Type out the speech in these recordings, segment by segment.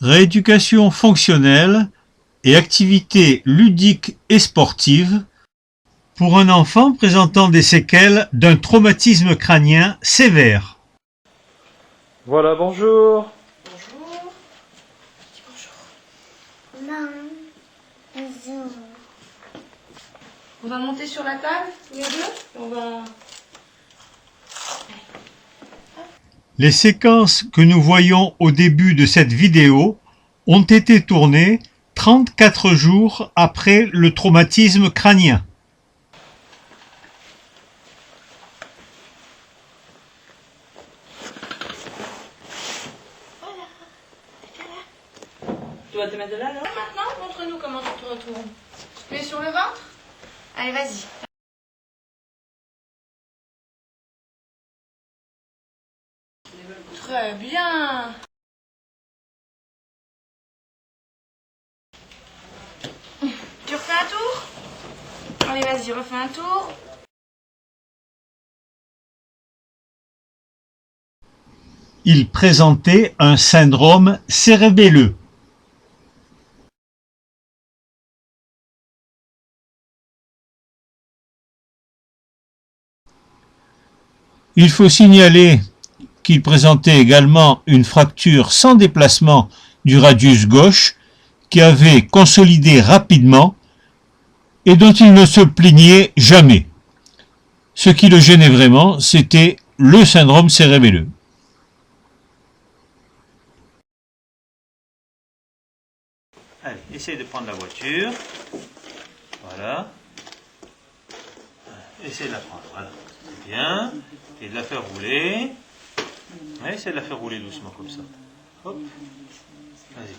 Rééducation fonctionnelle et activités ludiques et sportives pour un enfant présentant des séquelles d'un traumatisme crânien sévère. Voilà, bonjour. Bonjour. Dis bonjour. Bonjour. On va monter sur la table, tous les deux. On va... Les séquences que nous voyons au début de cette vidéo ont été tournées 34 jours après le traumatisme crânien. Tu vas te mettre là, maintenant, montre-nous comment tu te retournes. Tu te mets sur le ventre? Allez, vas-y. Très bien. Tu refais un tour? Allez, vas-y, refais un tour. Il présentait un syndrome cérébelleux. Il faut signaler qu'il présentait également une fracture sans déplacement du radius gauche qui avait consolidé rapidement et dont il ne se plaignait jamais. Ce qui le gênait vraiment, c'était le syndrome cérébelleux. Allez, essaye de prendre la voiture. Voilà. Essaye de la prendre, voilà. C'est bien. Et de la faire rouler. Ouais, essaye de la faire rouler doucement comme ça. Hop. Vas-y.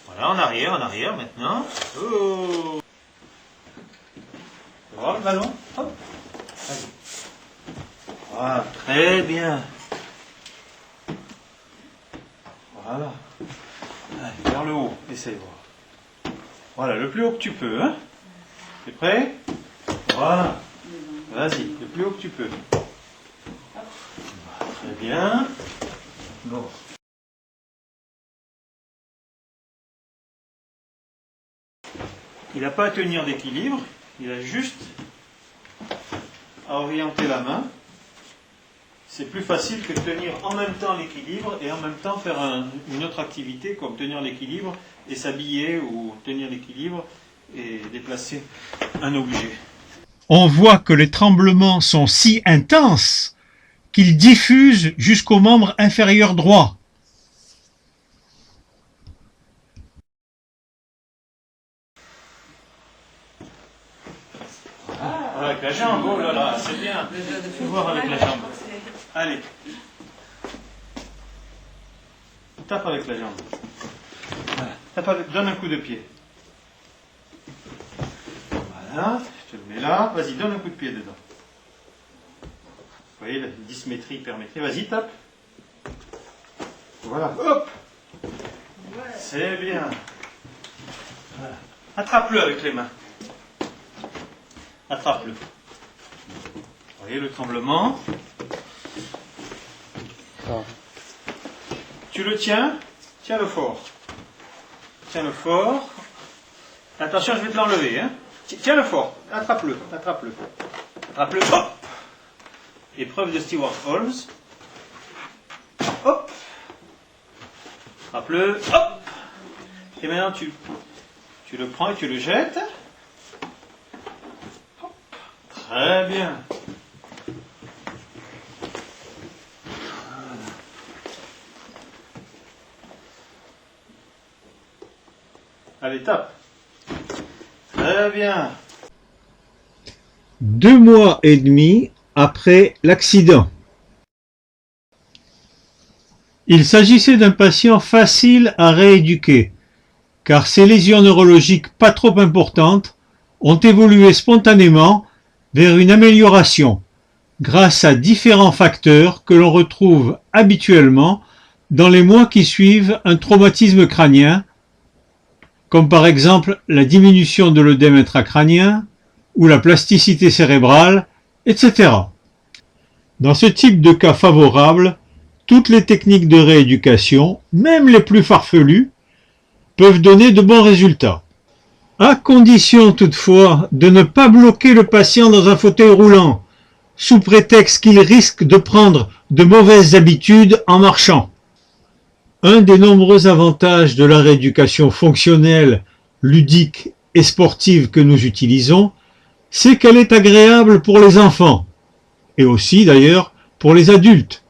Voilà, en arrière maintenant. Oh. Tu vois le ballon? Hop. Vas-y. Voilà, très bien. Voilà. Allez, vers le haut, essaye de voir. Voilà, le plus haut que tu peux, hein. T'es prêt? Voilà. Vas-y, le plus haut que tu peux. Très bien. Bon. Il n'a pas à tenir d'équilibre, il a juste à orienter la main. C'est plus facile que de tenir en même temps l'équilibre et en même temps faire une autre activité comme tenir l'équilibre et s'habiller ou tenir l'équilibre et déplacer un objet. On voit que les tremblements sont si intenses qu'ils diffusent jusqu'au membre inférieur droit. Avec la jambe, oh là là, c'est bien. Fais voir avec la jambe. Allez. Tape avec la jambe. Voilà. Tape avec, donne un coup de pied. Voilà, je te le mets là. Vas-y, donne un coup de pied dedans. Vous voyez, la dysmétrie permettrait. Vas-y, tape. Voilà, hop. C'est bien. Voilà. Attrape-le avec les mains. Attrape-le. Vous voyez le tremblement. Tu le tiens. Tiens-le fort. Tiens-le fort. Attention, je vais te l'enlever. Hein. Tiens-le fort. Attrape-le. Attrape-le. Attrape-le. Hop. Épreuve de Stewart Holmes. Hop. Attrape-le. Hop. Et maintenant, tu le prends et tu le jettes. Hop. Très bien. Allez, tape. Très bien. 2 mois et demi après l'accident. Il s'agissait d'un patient facile à rééduquer, car ses lésions neurologiques pas trop importantes ont évolué spontanément vers une amélioration, grâce à différents facteurs que l'on retrouve habituellement dans les mois qui suivent un traumatisme crânien, comme par exemple la diminution de l'œdème intracrânien ou la plasticité cérébrale, etc. Dans ce type de cas favorable, toutes les techniques de rééducation, même les plus farfelues, peuvent donner de bons résultats. À condition toutefois de ne pas bloquer le patient dans un fauteuil roulant, sous prétexte qu'il risque de prendre de mauvaises habitudes en marchant. Un des nombreux avantages de la rééducation fonctionnelle, ludique et sportive que nous utilisons, c'est qu'elle est agréable pour les enfants, et aussi d'ailleurs pour les adultes.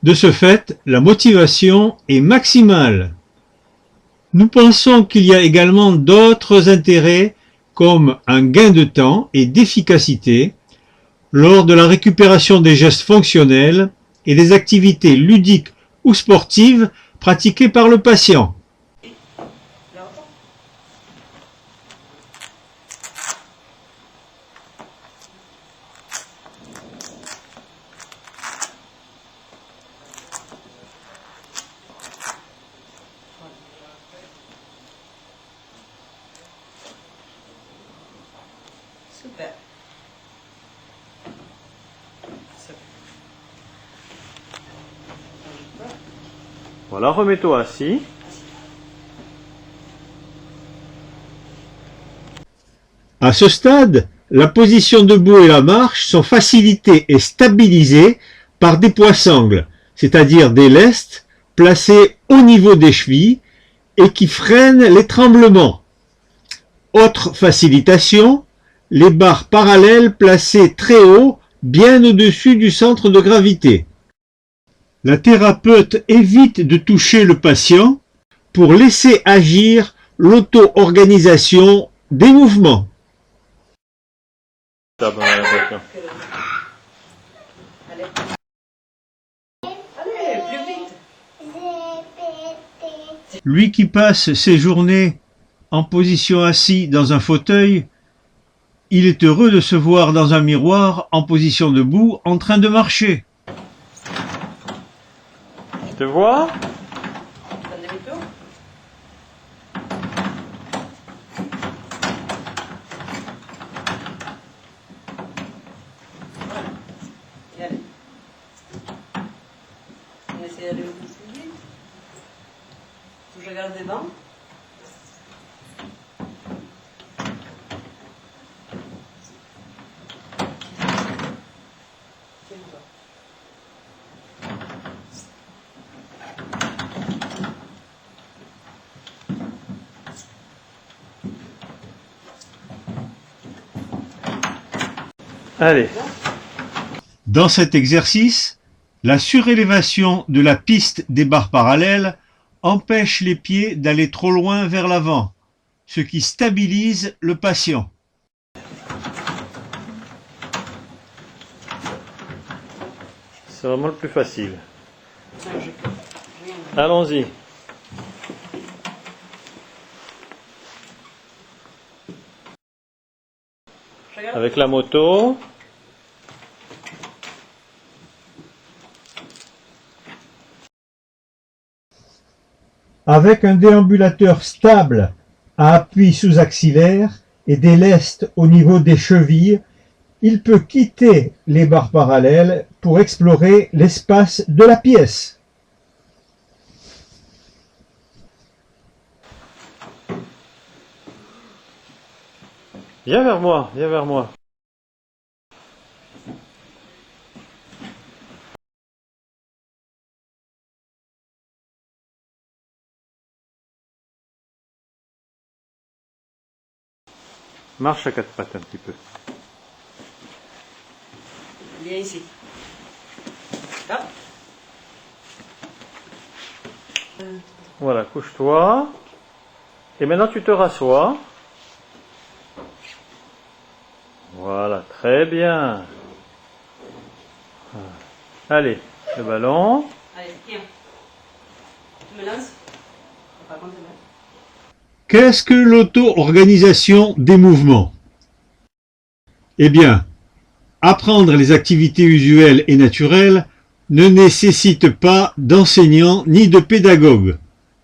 De ce fait, la motivation est maximale. Nous pensons qu'il y a également d'autres intérêts comme un gain de temps et d'efficacité lors de la récupération des gestes fonctionnels et des activités ludiques ou sportives pratiquées par le patient. Super. Voilà, remets-toi assis. À ce stade, la position debout et la marche sont facilitées et stabilisées par des poids-sangles, c'est-à-dire des lestes placés au niveau des chevilles et qui freinent les tremblements. Autre facilitation, les barres parallèles placées très haut, bien au-dessus du centre de gravité. La thérapeute évite de toucher le patient pour laisser agir l'auto-organisation des mouvements. Allez. Allez, plus vite. Lui qui passe ses journées en position assis dans un fauteuil, il est heureux de se voir dans un miroir en position debout en train de marcher. Tu te vois? T'as un demi-tour? Et allez. On essaie d'aller au bout plus vite. Je regarde devant. Allez. Dans cet exercice, la surélévation de la piste des barres parallèles empêche les pieds d'aller trop loin vers l'avant, ce qui stabilise le patient. C'est vraiment le plus facile. Allons-y. Avec la moto. Avec un déambulateur stable à appui sous-axillaire et des lestes au niveau des chevilles, il peut quitter les barres parallèles pour explorer l'espace de la pièce. Viens vers moi, viens vers moi. Marche à quatre pattes un petit peu. Viens ici. Hop. Voilà, couche-toi. Et maintenant tu te rassois. Voilà, très bien. Allez, le ballon. Allez, viens. Tu me lances. Par contre, Qu'est-ce que l'auto-organisation des mouvements? Eh bien, apprendre les activités usuelles et naturelles ne nécessite pas d'enseignant ni de pédagogue.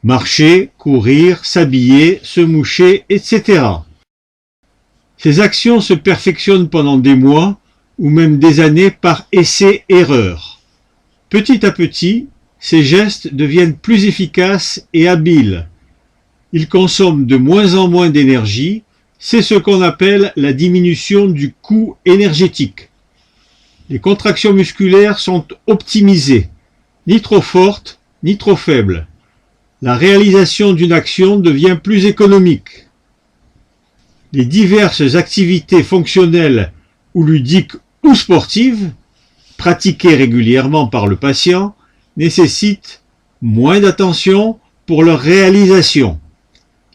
Marcher, courir, s'habiller, se moucher, etc. Ces actions se perfectionnent pendant des mois ou même des années par essai-erreur. Petit à petit, ses gestes deviennent plus efficaces et habiles. Il consomme de moins en moins d'énergie, c'est ce qu'on appelle la diminution du coût énergétique. Les contractions musculaires sont optimisées, ni trop fortes, ni trop faibles. La réalisation d'une action devient plus économique. Les diverses activités fonctionnelles ou ludiques ou sportives, pratiquées régulièrement par le patient, nécessitent moins d'attention pour leur réalisation.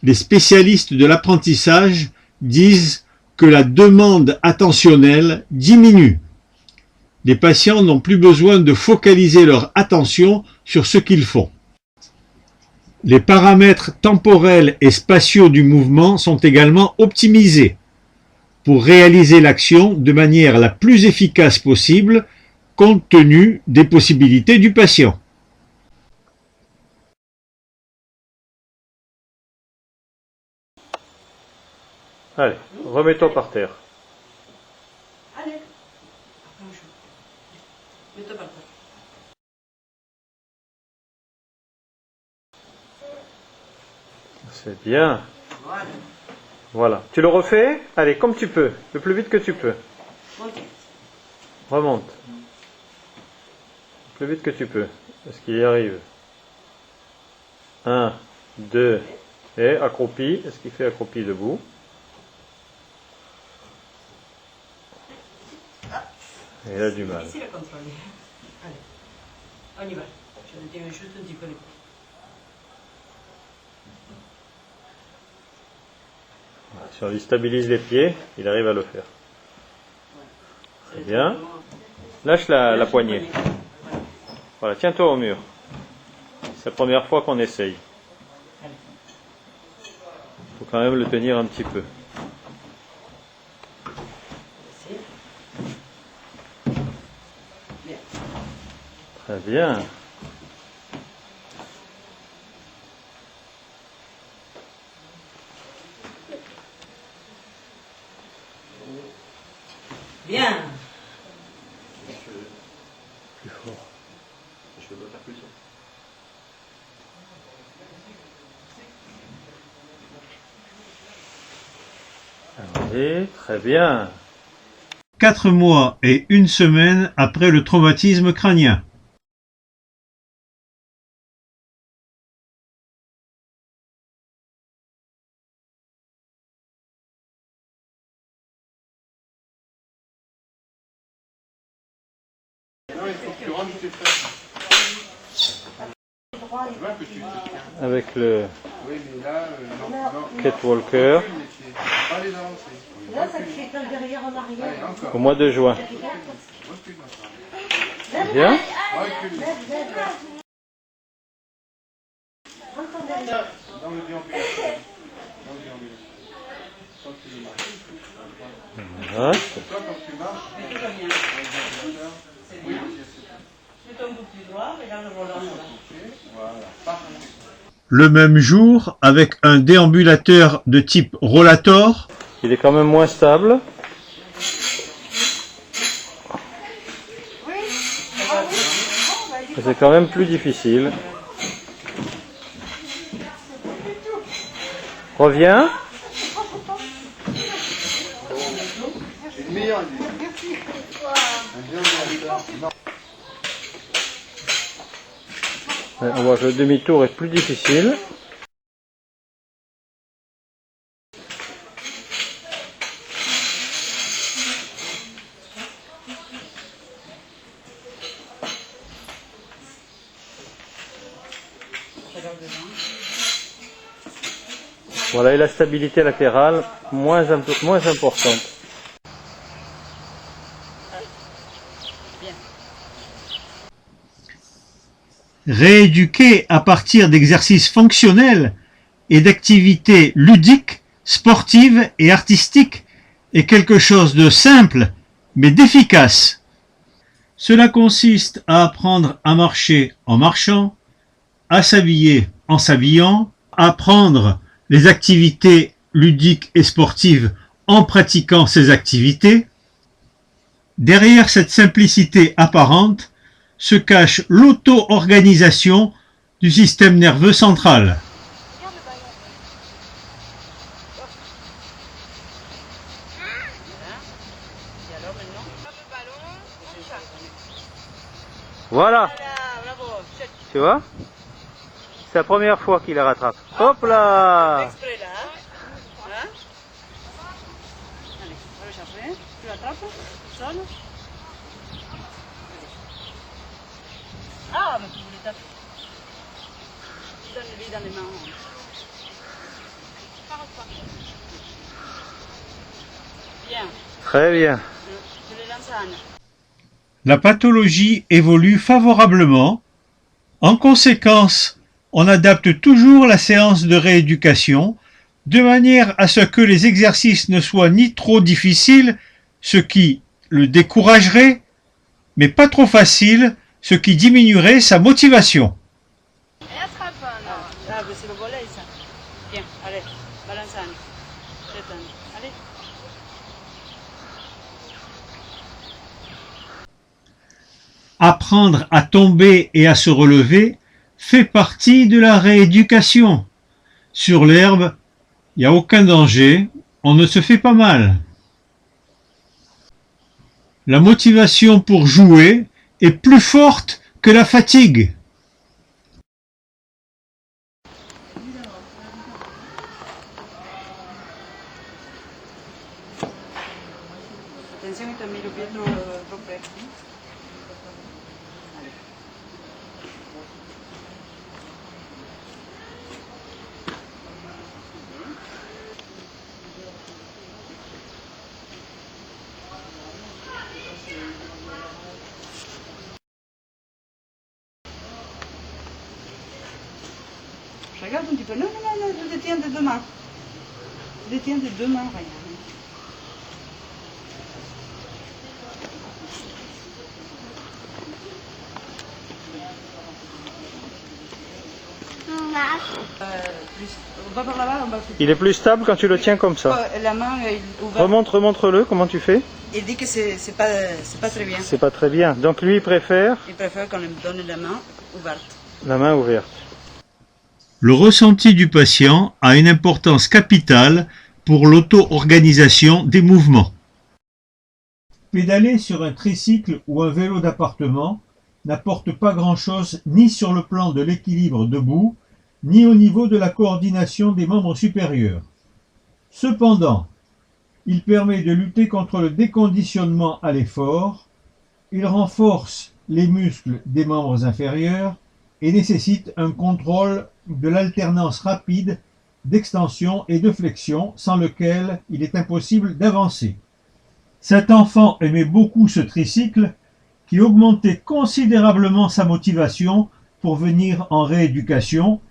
Les spécialistes de l'apprentissage disent que la demande attentionnelle diminue. Les patients n'ont plus besoin de focaliser leur attention sur ce qu'ils font. Les paramètres temporels et spatiaux du mouvement sont également optimisés pour réaliser l'action de manière la plus efficace possible compte tenu des possibilités du patient. Allez, remets-toi par terre. Allez. Mets-toi par terre. C'est bien. Voilà. Voilà. Tu le refais? Allez, comme tu peux. Le plus vite que tu peux. Ok. Remonte. Le plus vite que tu peux. Est-ce qu'il y arrive? 1, 2, et accroupi. Est-ce qu'il fait accroupi debout? Il a du mal. Difficile à contrôler. Allez. On y va. Je te tiens juste un petit peu les pieds. Si on lui stabilise les pieds, il arrive à le faire. Très bien. Lâche la poignée. Voilà, tiens-toi au mur. C'est la première fois qu'on essaye. Il faut quand même le tenir un petit peu. Très bien. Bien. Plus fort. Je dois faire plus fort. Allez, très bien. 4 mois et 1 semaine après le traumatisme crânien. Avec le Catwalker Là, ça te fait un derrière en arrière. au mois de juin. Bien. Voilà. Le même jour, avec un déambulateur de type rollator, Il est quand même moins stable. C'est quand même plus difficile. Reviens. Ouais, on voit que le demi-tour est plus difficile. Voilà, et la stabilité latérale moins importante. rééduquer à partir d'exercices fonctionnels et d'activités ludiques, sportives et artistiques est quelque chose de simple mais d'efficace. Cela consiste à apprendre à marcher en marchant, à s'habiller en s'habillant, à apprendre les activités ludiques et sportives en pratiquant ces activités. Derrière cette simplicité apparente se cache l'auto-organisation du système nerveux central. Voilà. Tu vois? C'est la première fois qu'il la rattrape. Hop là! Exprès là. Hein? Allez, on va le chercher. Tu l'attrapes? Seul? Ah, mais tu voulais taper. Donne-lui dans les mains. Bien. Très bien. Je le lance à Anne. La pathologie évolue favorablement. En conséquence, on adapte toujours la séance de rééducation de manière à ce que les exercices ne soient ni trop difficiles, ce qui le découragerait, mais pas trop faciles, ce qui diminuerait sa motivation. Ah, mais c'est le volet, ça. Bien, allez, balance Anne. Jette Anne. Allez. Apprendre à tomber et à se relever fait partie de la rééducation. Sur l'herbe, il n'y a aucun danger, on ne se fait pas mal. La motivation pour jouer est plus forte que la fatigue. Attention, il t'a mis le pied trop près. Je regarde un petit peu. Non, non, non, non, je détiens de deux mains. Je détiens de deux mains, rien. On va par là-bas, on va faire. Il est plus stable quand tu le tiens comme ça. La main est ouverte. Remontre-le, comment tu fais? Il dit que c'est pas très bien. C'est pas très bien. Donc lui, il préfère Il préfère qu'on lui donne la main ouverte. la main ouverte. Le ressenti du patient a une importance capitale pour l'auto-organisation des mouvements. Pédaler sur un tricycle ou un vélo d'appartement n'apporte pas grand-chose ni sur le plan de l'équilibre debout, ni au niveau de la coordination des membres supérieurs. Cependant, il permet de lutter contre le déconditionnement à l'effort, il renforce les muscles des membres inférieurs et nécessite un contrôle de l'alternance rapide d'extension et de flexion sans lequel il est impossible d'avancer. Cet enfant aimait beaucoup ce tricycle qui augmentait considérablement sa motivation pour venir en rééducation.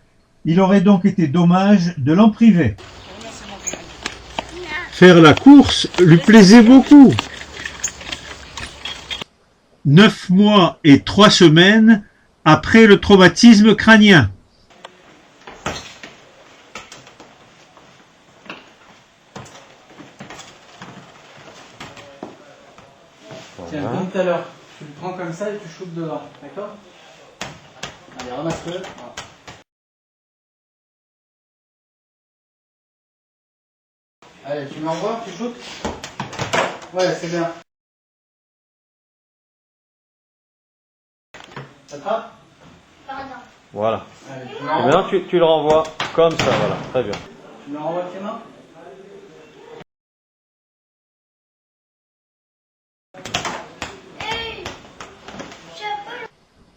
Il aurait donc été dommage de l'en priver. Faire la course lui plaisait beaucoup. 9 mois et 3 semaines après le traumatisme crânien. Tiens, comme tout à l'heure, tu le prends comme ça et tu shootes devant, d'accord? Allez, ramasse-le. Voilà. Allez, tu m'envoies, tu shootes? Ouais, c'est bien. T'attrapes? Voilà. Allez, tu Et me renvoies. maintenant, tu le renvoies comme ça, voilà. Très bien. Tu me renvoies tes mains?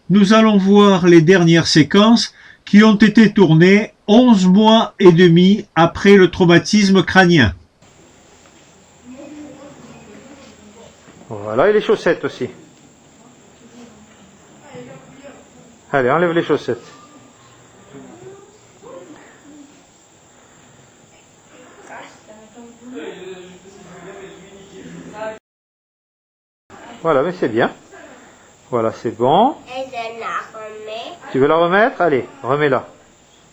Nous allons voir les dernières séquences qui ont été tournées 11 mois et demi après le traumatisme crânien. Voilà, et les chaussettes aussi. Allez, enlève les chaussettes. Voilà, mais c'est bien. Voilà, c'est bon. Et je la remets. Tu veux la remettre? Allez, remets-la.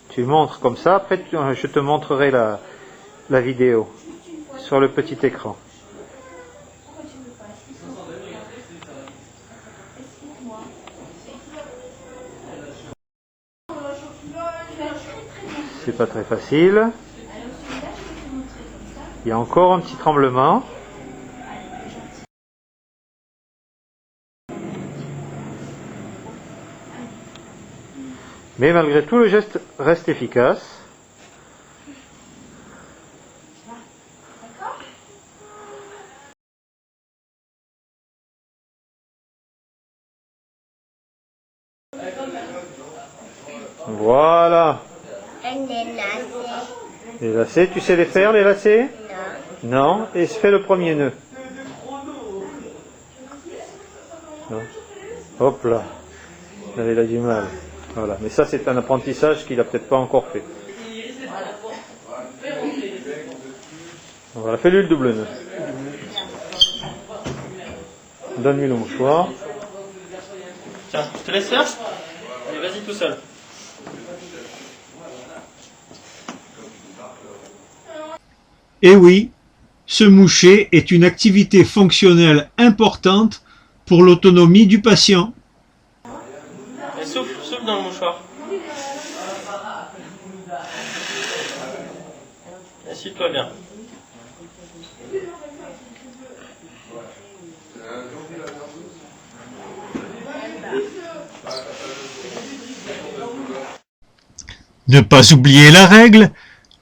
Tu montres comme ça, après je te montrerai la vidéo sur le petit écran. c'est pas très facile. Il y a encore un petit tremblement. Mais malgré tout, le geste reste efficace. Voilà. Les lacets, tu sais les faire, les lacets? Non. Et fais le premier nœud. Non. Hop là. Là, il a du mal. Voilà. Mais ça, c'est un apprentissage qu'il n'a peut-être pas encore fait. Voilà, fais-lui le double nœud. Donne-lui le mouchoir. Tiens, je te laisse faire. Allez, vas-y tout seul. Et oui, se moucher est une activité fonctionnelle importante pour l'autonomie du patient. Et souffle dans le mouchoir. Assieds-toi bien. Ne pas oublier la règle,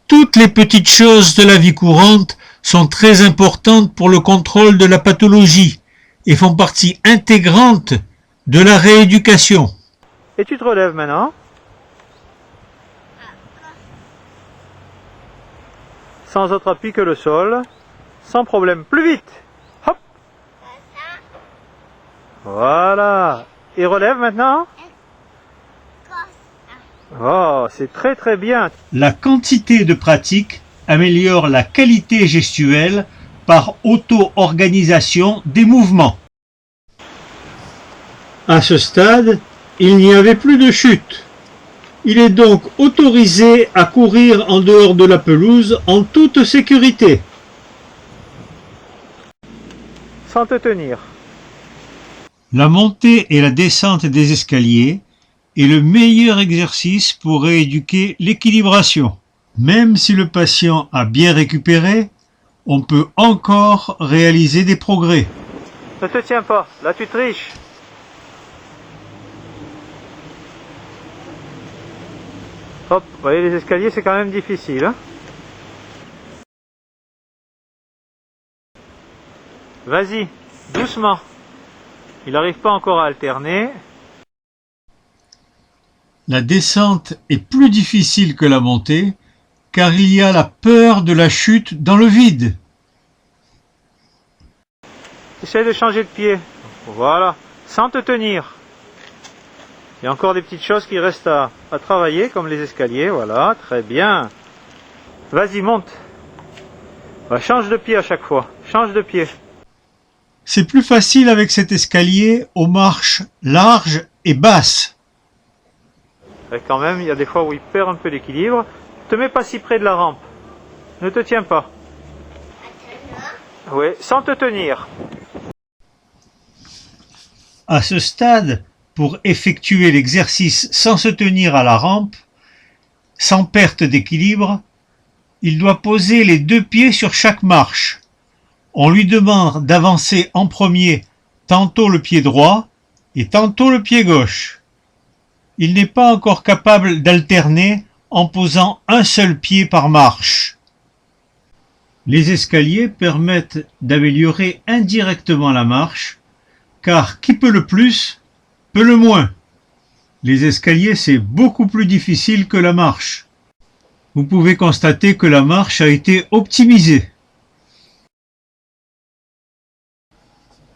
toutes les petites choses de la vie courante sont très importantes pour le contrôle de la pathologie et font partie intégrante de la rééducation. Et tu te relèves maintenant. Sans autre appui que le sol. Sans problème. Plus vite. Hop. Voilà. Et relève maintenant. Oh, c'est très très bien. La quantité de pratique améliore la qualité gestuelle par auto-organisation des mouvements. À ce stade, il n'y avait plus de chute. Il est donc autorisé à courir en dehors de la pelouse en toute sécurité. Sans te tenir. La montée et la descente des escaliers est le meilleur exercice pour rééduquer l'équilibration. Même si le patient a bien récupéré, on peut encore réaliser des progrès. Ne te tiens pas. Là tu triches. Hop, vous voyez les escaliers c'est quand même difficile. Hein. Vas-y, doucement. Il n'arrive pas encore à alterner. La descente est plus difficile que la montée, car il y a la peur de la chute dans le vide. Essaye de changer de pied. Voilà, sans te tenir. Il y a encore des petites choses qui restent à travailler, comme les escaliers. Voilà, très bien. Vas-y, monte. Change de pied à chaque fois. Change de pied. C'est plus facile avec cet escalier aux marches larges et basses. Et quand même, il y a des fois où il perd un peu d'équilibre. Te mets pas si près de la rampe. Ne te tiens pas. Oui, sans te tenir. À ce stade, pour effectuer l'exercice sans se tenir à la rampe, sans perte d'équilibre, il doit poser les deux pieds sur chaque marche. On lui demande d'avancer en premier tantôt le pied droit et tantôt le pied gauche. Il n'est pas encore capable d'alterner en posant un seul pied par marche. Les escaliers permettent d'améliorer indirectement la marche, car qui peut le plus, peut le moins. Les escaliers, c'est beaucoup plus difficile que la marche. Vous pouvez constater que la marche a été optimisée.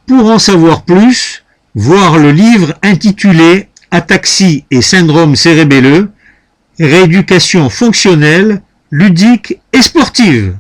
Pour en savoir plus, voir le livre intitulé « Ataxie et syndrome cérébelleux, rééducation fonctionnelle, ludique et sportive ».